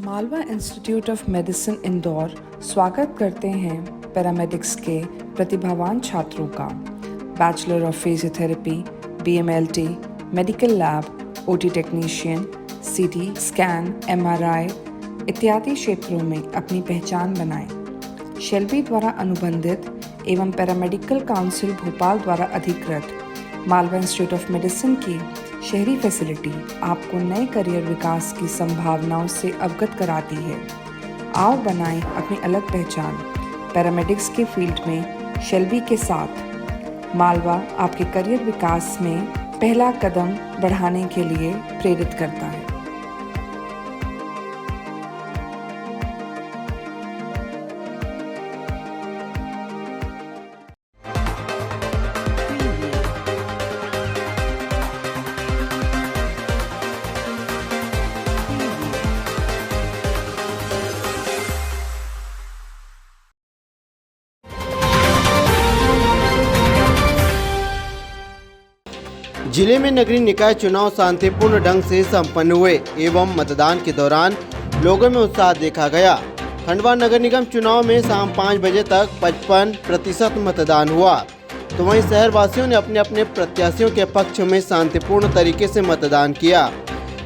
Malwa institute of medicine Indore स्वागत करते हैं पैरामेडिक्स के प्रतिभावान छात्रों का। Bachelor of physiotherapy, BMLT, medical lab, OT technician, CT scan, MRI इत्यादि क्षेत्रों में अपनी पहचान बनाएं। शेल्बी द्वारा अनुबंधित एवं पैरामेडिकल काउंसिल भोपाल द्वारा अधिकृत मालवा इंस्टीट्यूट ऑफ मेडिसिन की शहरी फैसिलिटी आपको नए करियर विकास की संभावनाओं से अवगत कराती है। आओ बनाएं अपनी अलग पहचान। पैरामेडिक्स के फील्ड में शेल्बी के साथ मालवा आपके करियर विकास में पहला कदम बढ़ाने के लिए प्रेरित करता है। जिले में नगरीय निकाय चुनाव शांतिपूर्ण ढंग से संपन्न हुए एवं मतदान के दौरान लोगों में उत्साह देखा गया। खंडवा नगर निगम चुनाव में शाम 5 बजे तक 55% मतदान हुआ, तो वहीं शहर वासियों ने अपने अपने प्रत्याशियों के पक्ष में शांतिपूर्ण तरीके से मतदान किया।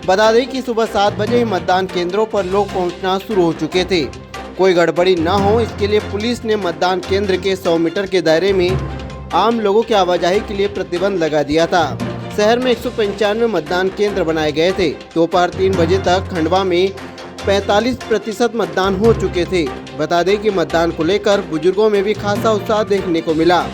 बता दें कि सुबह 7 बजे ही मतदान केंद्रों पर लोग पहुंचना शुरू हो चुके थे। कोई गड़बड़ी न हो इसके लिए पुलिस ने मतदान केंद्र के 100 मीटर के दायरे में आम लोगों की आवाजाही के लिए प्रतिबंध लगा दिया था। शहर में 195 मतदान केंद्र बनाए गए थे। दोपहर 3 बजे तक खंडवा में 45% मतदान हो चुके थे। बता दें कि मतदान को लेकर बुजुर्गों में भी खासा उत्साह देखने को मिला।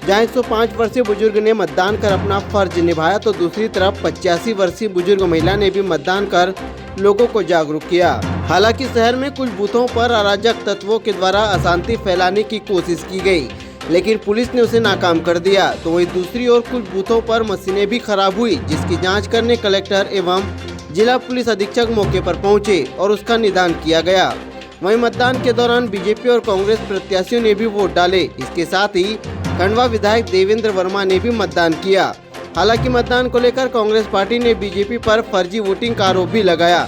जहां 105 वर्षीय बुजुर्ग ने मतदान कर अपना फर्ज निभाया, तो दूसरी तरफ 85 वर्षीय बुजुर्ग महिला ने भी मतदान कर लोगों को जागरूक किया। हालांकि शहर में कुछ बूथों पर अराजक तत्वों के द्वारा अशांति फैलाने की कोशिश की गई, लेकिन पुलिस ने उसे नाकाम कर दिया। तो वहीं दूसरी ओर कुछ बूथों पर मशीनें भी खराब हुई, जिसकी जांच करने कलेक्टर एवं जिला पुलिस अधीक्षक मौके पर पहुंचे और उसका निदान किया गया। वहीं मतदान के दौरान बीजेपी और कांग्रेस प्रत्याशियों ने भी वोट डाले। इसके साथ ही खंडवा विधायक देवेंद्र वर्मा ने भी मतदान किया। हालांकि मतदान को लेकर कांग्रेस पार्टी ने बीजेपी पर फर्जी वोटिंग का आरोप भी लगाया।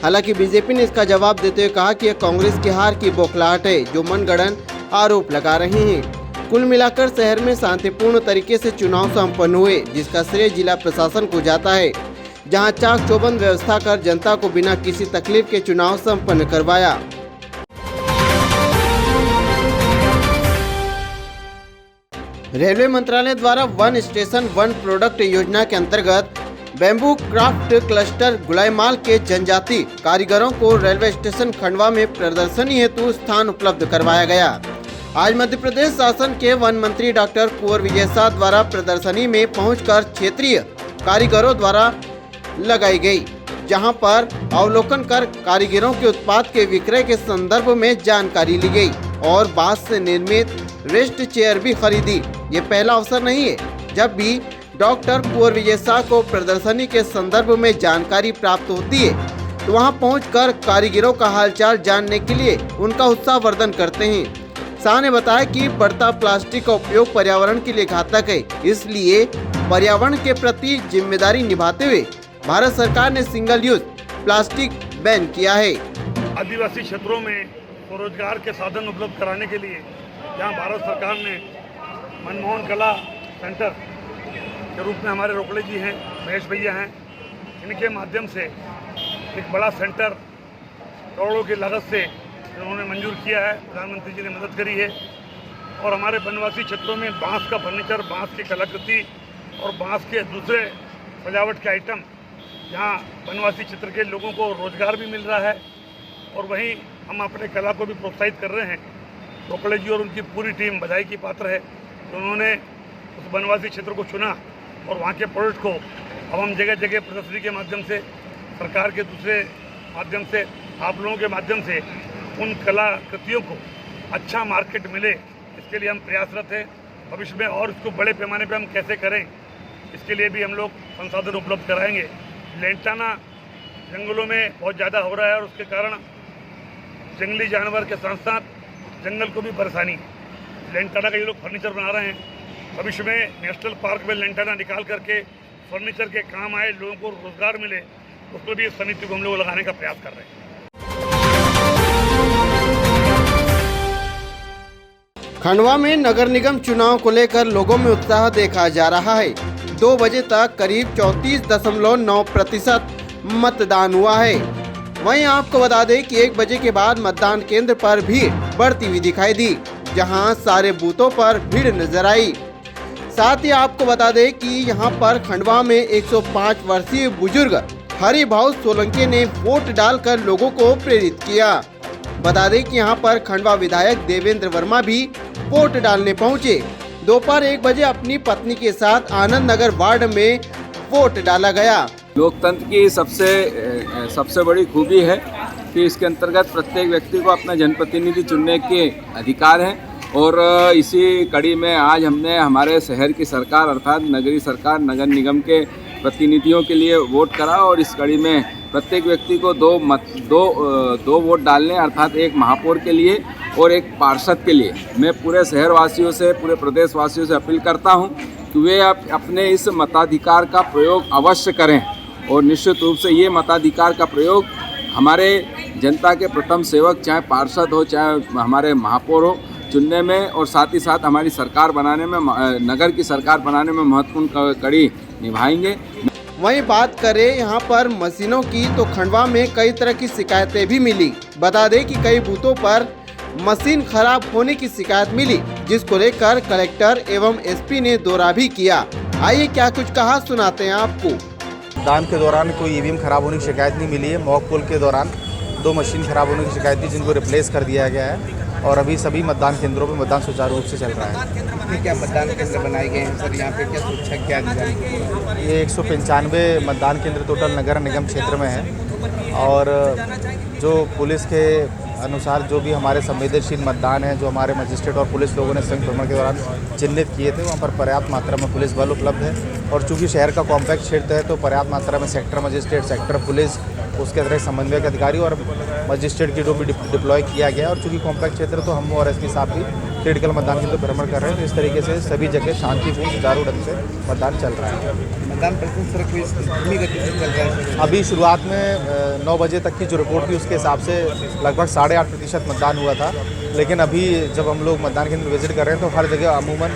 हालांकि बीजेपी ने इसका जवाब देते हुए कहा कि यह कांग्रेस की हार की बौखलाहट है, जो मनगढ़ंत आरोप लगा रहे हैं। कुल मिलाकर शहर में शांतिपूर्ण तरीके से चुनाव संपन्न हुए, जिसका श्रेय जिला प्रशासन को जाता है, जहां चाक चौबंद व्यवस्था कर जनता को बिना किसी तकलीफ के चुनाव संपन्न करवाया। रेलवे मंत्रालय द्वारा वन स्टेशन वन प्रोडक्ट योजना के अंतर्गत बैम्बू क्राफ्ट क्लस्टर गुलाईमाल के जनजाति कारीगरों को रेलवे स्टेशन खंडवा में प्रदर्शनी हेतु स्थान उपलब्ध करवाया गया। आज मध्य प्रदेश शासन के वन मंत्री डॉक्टर कुंवर विजय शाह द्वारा प्रदर्शनी में पहुंचकर क्षेत्रीय कारीगरों द्वारा लगाई गई, जहां पर अवलोकन कर कारीगरों के उत्पाद के विक्रय के संदर्भ में जानकारी ली गई और बांस से निर्मित रेस्ट चेयर भी खरीदी। ये पहला अवसर नहीं है जब भी डॉक्टर कुंवर विजय शाह को प्रदर्शनी के संदर्भ में जानकारी प्राप्त होती है, तो वहां पहुंचकर कारीगरों का हालचाल जानने के लिए उनका उत्साहवर्धन करते हैं। शाह ने बताया कि बढ़ता प्लास्टिक का उपयोग पर्यावरण के लिए घातक है, इसलिए पर्यावरण के प्रति जिम्मेदारी निभाते हुए भारत सरकार ने सिंगल यूज प्लास्टिक बैन किया है। आदिवासी क्षेत्रों में रोजगार के साधन उपलब्ध कराने के लिए जहां भारत सरकार ने मनमोहन कला सेंटर के रूप में हमारे रोकड़े जी हैं, महेश भैया हैं, इनके माध्यम से एक बड़ा सेंटर करोड़ों की लागत से उन्होंने मंजूर किया है। प्रधानमंत्री जी ने मदद करी है और हमारे वनवासी क्षेत्रों में बांस का फर्नीचर, बांस की कलाकृति और बांस के दूसरे सजावट के आइटम, जहां वनवासी क्षेत्र के लोगों को रोजगार भी मिल रहा है और वहीं हम अपने कला को भी प्रोत्साहित कर रहे हैं। रोकड़े जी और उनकी पूरी टीम बधाई की पात्र है कि उन्होंने उस वनवासी क्षेत्र को चुना और वहाँ के प्रोडक्ट को अब हम जगह जगह प्रदर्शनी के माध्यम से, सरकार के दूसरे माध्यम से, आप लोगों के माध्यम से उन कलाकृतियों को अच्छा मार्केट मिले, इसके लिए हम प्रयासरत हैं। भविष्य में और इसको बड़े पैमाने पे हम कैसे करें, इसके लिए भी हम लोग संसाधन उपलब्ध कराएंगे। लेंटाना जंगलों में बहुत ज़्यादा हो रहा है और उसके कारण जंगली जानवर के साथ साथ जंगल को भी परेशानी है। लेंटाना का ये लोग फर्नीचर बना रहे हैं। भविष्य में नेशनल पार्क में लेंटाना निकाल करके फर्नीचर के काम आए, लोगों को रोजगार मिले, उसको भी इस समिति को हम लोग लगाने का प्रयास कर रहे हैं। खंडवा में नगर निगम चुनाव को लेकर लोगों में उत्साह देखा जा रहा है। 2 बजे तक करीब 34.9% मतदान हुआ है। वहीं आपको बता दें कि 1 बजे के बाद मतदान केंद्र पर भीड़ बढ़ती हुई दिखाई दी, जहां सारे बूथों पर भीड़ नजर आई। साथ ही आपको बता दें कि यहां पर खंडवा में 105 वर्षीय बुजुर्ग हरिभाऊ सोलंकी ने वोट डालकर लोगों को प्रेरित किया। बता दें कि यहां पर खंडवा विधायक देवेंद्र वर्मा भी वोट डालने पहुंचे। दोपहर 1 बजे अपनी पत्नी के साथ आनंद नगर वार्ड में वोट डाला गया। लोकतंत्र की सबसे बड़ी खूबी है कि इसके अंतर्गत प्रत्येक व्यक्ति को अपना जनप्रतिनिधि चुनने के अधिकार हैं और इसी कड़ी में आज हमने हमारे शहर की सरकार अर्थात नगरीय सरकार नगर निगम के प्रतिनिधियों के लिए वोट करा और इस कड़ी में प्रत्येक व्यक्ति को दो वोट डालने अर्थात एक महापौर के लिए और एक पार्षद के लिए। मैं पूरे शहरवासियों से पूरे प्रदेशवासियों से अपील करता हूं कि वे अपने इस मताधिकार का प्रयोग अवश्य करें और निश्चित रूप से ये मताधिकार का प्रयोग हमारे जनता के प्रथम सेवक चाहे पार्षद हो चाहे हमारे महापौर हो चुनने में और साथ ही साथ हमारी सरकार बनाने में नगर की सरकार बनाने में महत्वपूर्ण कड़ी निभाएंगे। वहीं बात करें यहां पर मशीनों की तो खंडवा में कई तरह की शिकायतें भी मिली। बता दें कि कई बूथों पर मशीन खराब होने की शिकायत मिली, जिसको लेकर कलेक्टर एवं एसपी ने दौरा भी किया। आइए क्या कुछ कहा सुनाते हैं आपको। मतदान के दौरान कोई ईवीएम खराब होने की शिकायत नहीं मिली है। मॉक पोल के दौरान 2 मशीन खराब होने की शिकायत थी, जिनको रिप्लेस कर दिया गया है और अभी सभी मतदान केंद्रों में मतदान सुचारू रूप से चल रहा है। कितने क्या मतदान केंद्र बनाए गए हैं सर? यहाँ पे क्या सुरक्षा क्या दी जाएगी? ये 195 मतदान केंद्र टोटल नगर निगम क्षेत्र में है और जो पुलिस के अनुसार जो भी हमारे संवेदनशील मतदान है, जो हमारे मजिस्ट्रेट और पुलिस लोगों ने संयुक्त भ्रमण के दौरान चिन्हित किए थे, वहाँ पर पर्याप्त मात्रा में पुलिस बल उपलब्ध है और चूंकि शहर का कॉम्पैक्ट क्षेत्र है तो पर्याप्त मात्रा में सेक्टर मजिस्ट्रेट, सेक्टर पुलिस, उसके अतिरिक्त समन्वयक अधिकारी और मजिस्ट्रेट की टीम भी डिप्लॉय किया गया। और चूंकि कॉम्पैक्ट क्षेत्र तो हम और एसपी साहब भी क्रिटिकल मतदान केंद्र भ्रमण कर रहे हैं, तो इस तरीके से सभी जगह शांतिपूर्ण सुचारू ढंग से मतदान चल रहा है। मतदान प्रतिशत सर कितनी गति से चल रहा है? अभी शुरुआत में 9 बजे तक की जो रिपोर्ट थी उसके हिसाब से लगभग 8.5% मतदान हुआ था, लेकिन अभी जब हम लोग मतदान केंद्र विजिट कर रहे हैं तो हर जगह अमूमन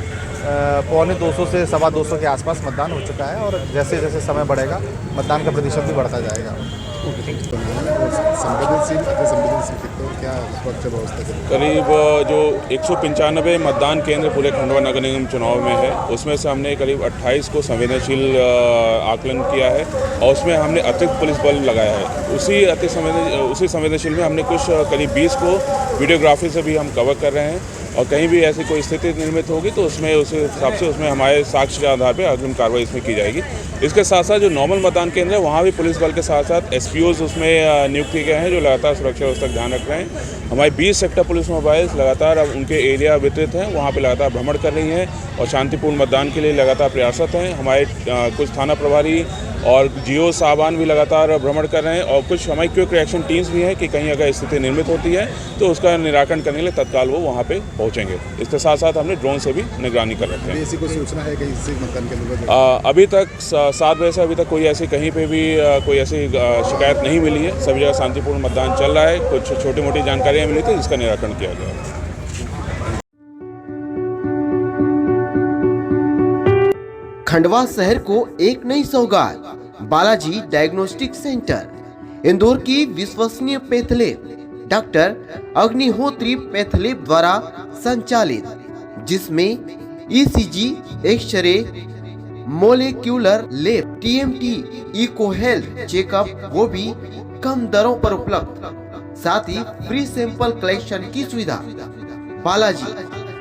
250 से 225 के आसपास मतदान हो चुका है और जैसे जैसे समय बढ़ेगा मतदान का प्रतिशत भी बढ़ता जाएगा। करीब जो 195 मतदान केंद्र पूरे खंडवा नगर निगम चुनाव में है, उसमें से हमने करीब 28 को संवेदनशील आकलन किया है और उसमें हमने अतिरिक्त पुलिस बल लगाया है। उसी संवेदनशील में हमने कुछ करीब 20 को वीडियोग्राफी से भी हम कवर कर रहे हैं और कहीं भी ऐसी कोई स्थिति निर्मित होगी तो उसमें उस हिसाब से उसमें हमारे साक्ष्य के आधार पर अग्रिम कार्रवाई इसमें की जाएगी। इसके साथ साथ जो नॉर्मल मतदान केंद्र है वहाँ भी पुलिस बल के साथ साथ एसपीओज उसमें नियुक्त किए गए हैं जो लगातार सुरक्षा व्यवस्था का ध्यान रख रहे हैं। हमारी 20 सेक्टर पुलिस मोबाइल्स लगातार अब उनके एरिया वितरित हैं, वहाँ पे लगातार भ्रमण कर रही हैं और शांतिपूर्ण मतदान के लिए लगातार प्रयासरत हैं। हमारे कुछ थाना प्रभारी और जीओ साहबान भी लगातार भ्रमण कर रहे हैं और कुछ हमारी क्विक रिएक्शन टीम्स भी हैं कि कहीं अगर स्थिति निर्मित होती है तो उसका निराकरण करने के लिए तत्काल वो वहाँ पे पहुँचेंगे। इसके साथ साथ हमने ड्रोन से भी निगरानी कर रखे हैं। ऐसी कोई सूचना है कि इसी मतदान केंद्र अभी तक 7 बजे से अभी तक कोई ऐसी कहीं पे भी कोई ऐसी शिकायत नहीं मिली है। सभी जगह शांतिपूर्ण मतदान चल रहा है। कुछ छोटी मोटी जानकारियाँ मिली थी जिसका निराकरण किया गया। खंडवा शहर को एक नई सौगात, बालाजी डायग्नोस्टिक सेंटर। इंदौर की विश्वसनीय पैथलैब डॉक्टर अग्निहोत्री पैथलैब द्वारा संचालित, जिसमें ECG, X ray, molecular lab, TMT, echo health checkup वो भी कम दरों पर उपलब्ध, साथ ही फ्री सैंपल कलेक्शन की सुविधा। बालाजी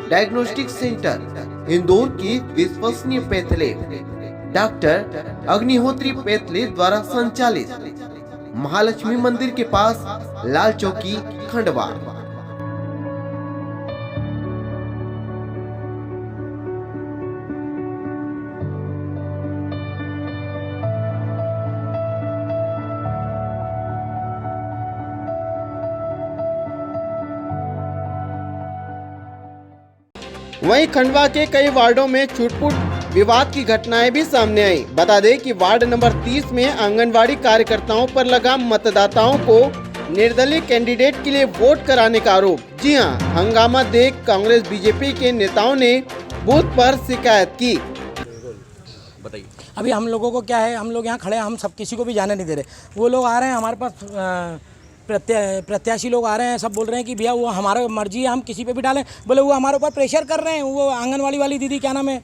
डायग्नोस्टिक सेंटर इंदौर की विश्वसनीय पैथलैब डॉक्टर अग्निहोत्री पैथलैब द्वारा संचालित, महालक्ष्मी मंदिर के पास, लाल चौकी, खंडवा। वहीं खंडवा के कई वार्डों में छूटपुट विवाद की घटनाएं भी सामने आई। बता दें कि वार्ड नंबर 30 में आंगनवाड़ी कार्यकर्ताओं पर लगा मतदाताओं को निर्दलीय कैंडिडेट के लिए वोट कराने का आरोप। जी हां, हंगामा देख कांग्रेस बीजेपी के नेताओं ने बूथ पर शिकायत की। अभी हम लोगों को क्या है, हम लोग यहाँ खड़े हैं, हम सब किसी को भी जाने नहीं दे रहे। वो लोग आ रहे हैं हमारे पास, प्रत्याशी लोग आ रहे हैं, सब बोल रहे हैं कि भैया वो हमारा मर्जी है, हम किसी पे भी डालें। बोले वो हमारे ऊपर प्रेशर कर रहे हैं। वो आंगनवाड़ी वाली दीदी, क्या नाम है,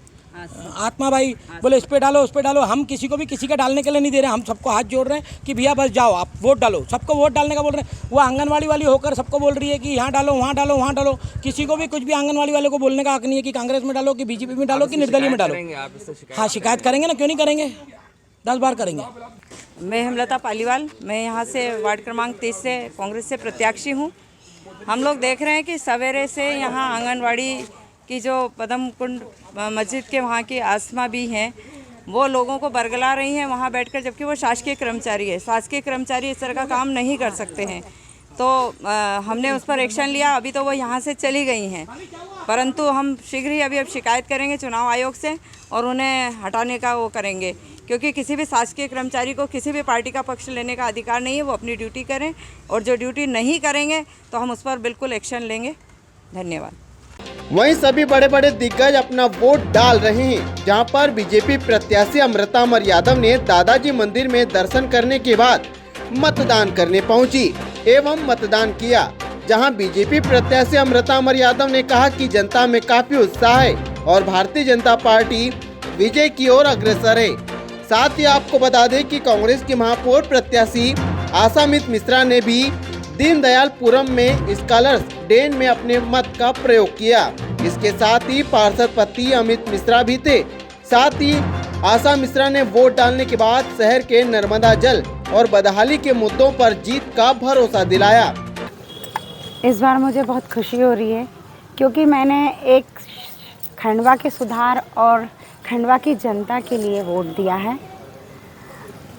आत्मा भाई, बोले इस पे डालो उस पे डालो। हम किसी को भी किसी का डालने के लिए नहीं दे रहे हैं। हम सबको हाथ जोड़ रहे हैं कि भैया बस जाओ, आप वोट डालो। सबको वोट डालने का बोल रहे हैं। वो आंगनवाड़ी वाली होकर सबको बोल रही है कि यहाँ डालो, वहाँ डालो, वहाँ डालो। किसी को भी कुछ भी आंगनवाड़ी वाले को बोलने का हक नहीं है कि कांग्रेस में डालो, कि बीजेपी में डालो, कि निर्दलीय में डालो। हाँ, शिकायत करेंगे ना, क्यों नहीं करेंगे, 10 बार करेंगे। मैं हेमलता पालीवाल, मैं यहाँ से वार्ड क्रमांक 30 से कांग्रेस से प्रत्याशी हूँ। हम लोग देख रहे हैं कि सवेरे से यहाँ आंगनवाड़ी की जो पदम कुंड मस्जिद के वहाँ की आसमा भी हैं, वो लोगों को बरगला रही हैं वहाँ बैठकर, जबकि वो शासकीय कर्मचारी है। शासकीय कर्मचारी इस तरह का काम नहीं कर सकते हैं। तो हमने उस पर एक्शन लिया। अभी तो वो यहाँ से चली गई हैं, परंतु हम शीघ्र ही अब शिकायत करेंगे चुनाव आयोग से और उन्हें हटाने का वो करेंगे, क्योंकि किसी भी शासकीय कर्मचारी को किसी भी पार्टी का पक्ष लेने का अधिकार नहीं है। वो अपनी ड्यूटी करें, और जो ड्यूटी नहीं करेंगे तो हम उस पर बिल्कुल एक्शन लेंगे। धन्यवाद। वहीं सभी बड़े बड़े दिग्गज अपना वोट डाल रहे हैं, जहां पर बीजेपी प्रत्याशी अमृता अमर यादव ने दादाजी मंदिर में दर्शन करने के बाद मतदान करने पहुंची एवं मतदान किया। जहां बीजेपी प्रत्याशी अमृता अमर यादव ने कहा कि जनता में काफी उत्साह है और भारतीय जनता पार्टी विजय की ओर अग्रसर है। साथ ही आपको बता दें कि कांग्रेस की महापौर प्रत्याशी आशामित मिश्रा ने भी दीनदयालपुरम में स्कॉलर्स डेन में अपने मत का प्रयोग किया। इसके साथ ही पार्षद पति अमित मिश्रा भी थे। साथ ही आशा मिश्रा ने वोट डालने के बाद शहर के नर्मदा जल और बदहाली के मुद्दों पर जीत का भरोसा दिलाया। इस बार मुझे बहुत खुशी हो रही है, क्योंकि मैंने एक खंडवा के सुधार और खंडवा की जनता के लिए वोट दिया है,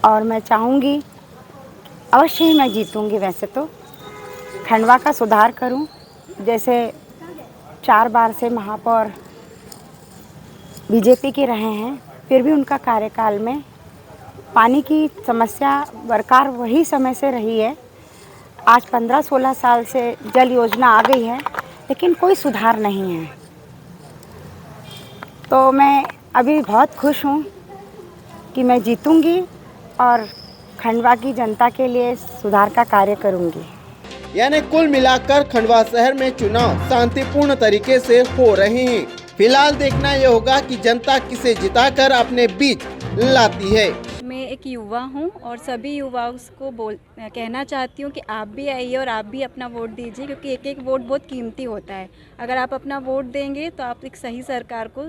और मैं चाहूँगी अवश्य ही मैं जीतूँगी। वैसे तो खंडवा का सुधार करूं, जैसे 4 बार से महापौर बीजेपी के रहे हैं, फिर भी उनका कार्यकाल में पानी की समस्या बरकरार वही समय से रही है। आज 15-16 साल से जल योजना आ गई है, लेकिन कोई सुधार नहीं है। तो मैं अभी बहुत खुश हूँ कि मैं जीतूँगी और खंडवा की जनता के लिए सुधार का कार्य करूँगी। यानी कुल मिलाकर खंडवा शहर में चुनाव शांतिपूर्ण तरीके से हो रहे हैं। फिलहाल देखना यह होगा कि जनता किसे जिताकर अपने बीच लाती है। मैं एक युवा हूं और सभी युवाओं को कहना चाहती हूं कि आप भी आइए और आप भी अपना वोट दीजिए, क्योंकि एक एक वोट बहुत कीमती होता है। अगर आप अपना वोट देंगे तो आप एक सही सरकार को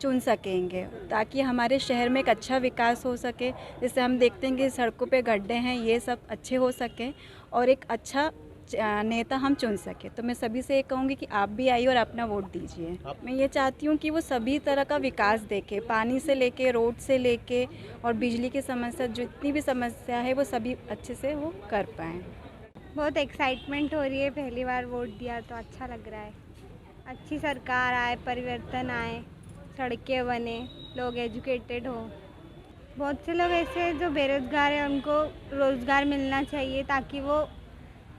चुन सकेंगे, ताकि हमारे शहर में एक अच्छा विकास हो सके। जैसे हम देखते हैं कि सड़कों पे गड्ढे हैं, ये सब अच्छे हो सके और एक अच्छा नेता हम चुन सके। तो मैं सभी से ये कहूँगी कि आप भी आइए और अपना वोट दीजिए। मैं ये चाहती हूँ कि वो सभी तरह का विकास देखे, पानी से लेके, रोड से लेके और बिजली की समस्या, जितनी भी समस्या है वो सभी अच्छे से वो कर पाएँ। बहुत एक्साइटमेंट हो रही है, पहली बार वोट दिया तो अच्छा लग रहा है। अच्छी सरकार आए, परिवर्तन आए, सड़कें बने, लोग एजुकेटेड हो। बहुत से लोग ऐसे जो बेरोज़गार हैं उनको रोज़गार मिलना चाहिए, ताकि वो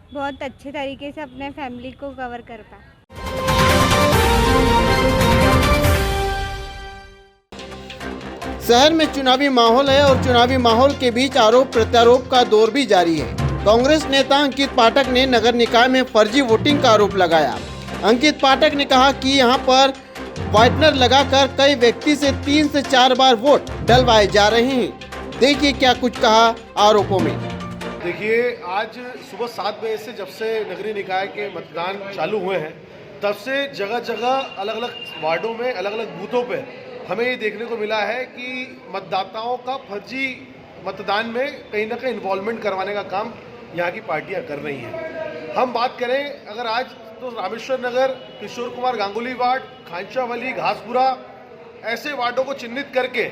बहुत अच्छे तरीके से अपने फैमिली को कवर कर पाए। शहर में चुनावी माहौल है और चुनावी माहौल के बीच आरोप प्रत्यारोप का दौर भी जारी है। कांग्रेस नेता अंकित पाठक ने नगर निकाय में फर्जी वोटिंग का आरोप लगाया। अंकित पाठक ने कहा कि यहां पर व्हाइटनर लगाकर कई व्यक्ति से 3 से 4 बार वोट डलवाए जा रहे हैं। देखिए क्या कुछ कहा आरोपों में। देखिए, आज सुबह 7 बजे से जब से नगरीय निकाय के मतदान चालू हुए हैं, तब से जगह जगह अलग अलग वार्डों में, अलग अलग बूथों पे हमें ये देखने को मिला है कि मतदाताओं का फर्जी मतदान में कहीं ना कहीं इन्वॉल्वमेंट करवाने का काम यहाँ की पार्टियाँ कर रही हैं। हम बात करें अगर आज, तो रामेश्वर नगर, किशोर कुमार गांगुली वार्ड, खांचावली, घासपुरा, ऐसे वार्डों को चिन्हित करके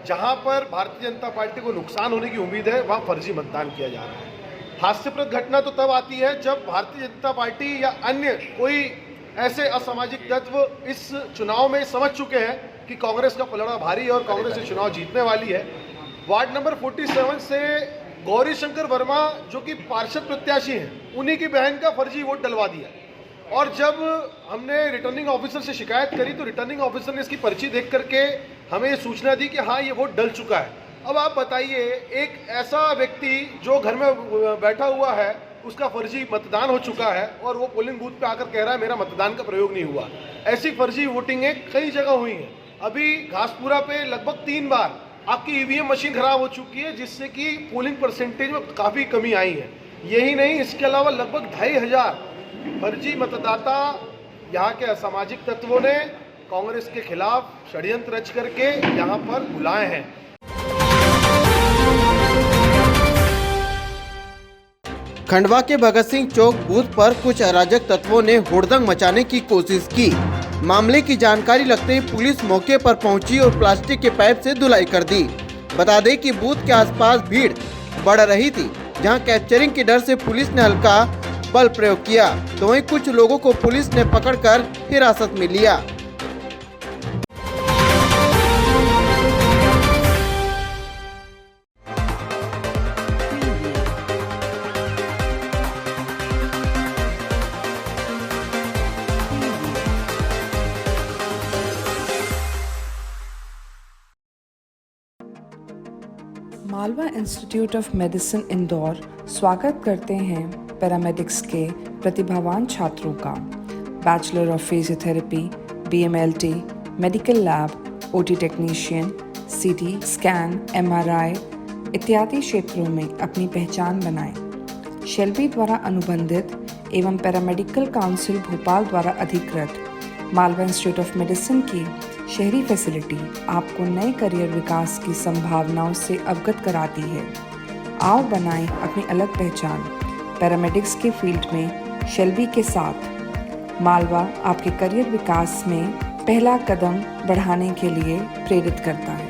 जहां पर भारतीय जनता पार्टी को नुकसान होने की उम्मीद है, वहां फर्जी मतदान किया जा रहा है। हास्यप्रद घटना तो तब आती है जब भारतीय जनता पार्टी या अन्य कोई ऐसे असामाजिक तत्व इस चुनाव में समझ चुके हैं कि कांग्रेस का पलड़ा भारी है और कांग्रेस ये चुनाव जीतने वाली है। वार्ड नंबर 47 से गौरी शंकर वर्मा, जो कि पार्षद प्रत्याशी हैं, उन्हीं की बहन का फर्जी वोट डलवा दिया। और जब हमने रिटर्निंग ऑफिसर से शिकायत करी तो रिटर्निंग ऑफिसर ने इसकी पर्ची देख करके हमें ये सूचना दी कि हाँ, ये वोट डल चुका है। अब आप बताइए, एक ऐसा व्यक्ति जो घर में बैठा हुआ है, उसका फर्जी मतदान हो चुका है और वो पोलिंग बूथ पे आकर कह रहा है मेरा मतदान का प्रयोग नहीं हुआ। ऐसी फर्जी वोटिंगें कई जगह हुई हैं। अभी घासपुरा पे लगभग 3 बार आपकी ईवीएम मशीन खराब हो चुकी है, जिससे कि पोलिंग परसेंटेज में काफ़ी कमी आई है। यही नहीं, इसके अलावा लगभग 2500 फर्जी मतदाता यहाँ के असामाजिक तत्वों ने कांग्रेस के खिलाफ षड्यंत्र रच करके यहाँ पर बुलाए हैं। खंडवा के भगत सिंह चौक बूथ पर कुछ अराजक तत्वों ने हुड़दंग मचाने की कोशिश की। मामले की जानकारी लगते ही पुलिस मौके पर पहुंची और प्लास्टिक के पाइप से धुलाई कर दी। बता दें कि बूथ के आसपास भीड़ बढ़ रही थी, जहां कैप्चरिंग के डर से पुलिस ने हल्का बल प्रयोग किया, तो वहीं कुछ लोगों को पुलिस ने पकड़कर हिरासत में लिया। Malwa institute of medicine Indore स्वागत करते हैं पैरामेडिक्स के प्रतिभावान छात्रों का। Bachelor of physiotherapy, BMLT, medical lab, OT technician, CT scan, MRI इत्यादि क्षेत्रों में अपनी पहचान बनाएं। शेल्बी द्वारा अनुबंधित एवं पैरामेडिकल काउंसिल भोपाल द्वारा अधिकृत मालवा इंस्टीट्यूट ऑफ मेडिसिन की शहरी फैसिलिटी आपको नए करियर विकास की संभावनाओं से अवगत कराती है। आओ बनाएं अपनी अलग पहचान। पैरामेडिक्स के फील्ड में शेल्बी के साथ मालवा आपके करियर विकास में पहला कदम बढ़ाने के लिए प्रेरित करता है।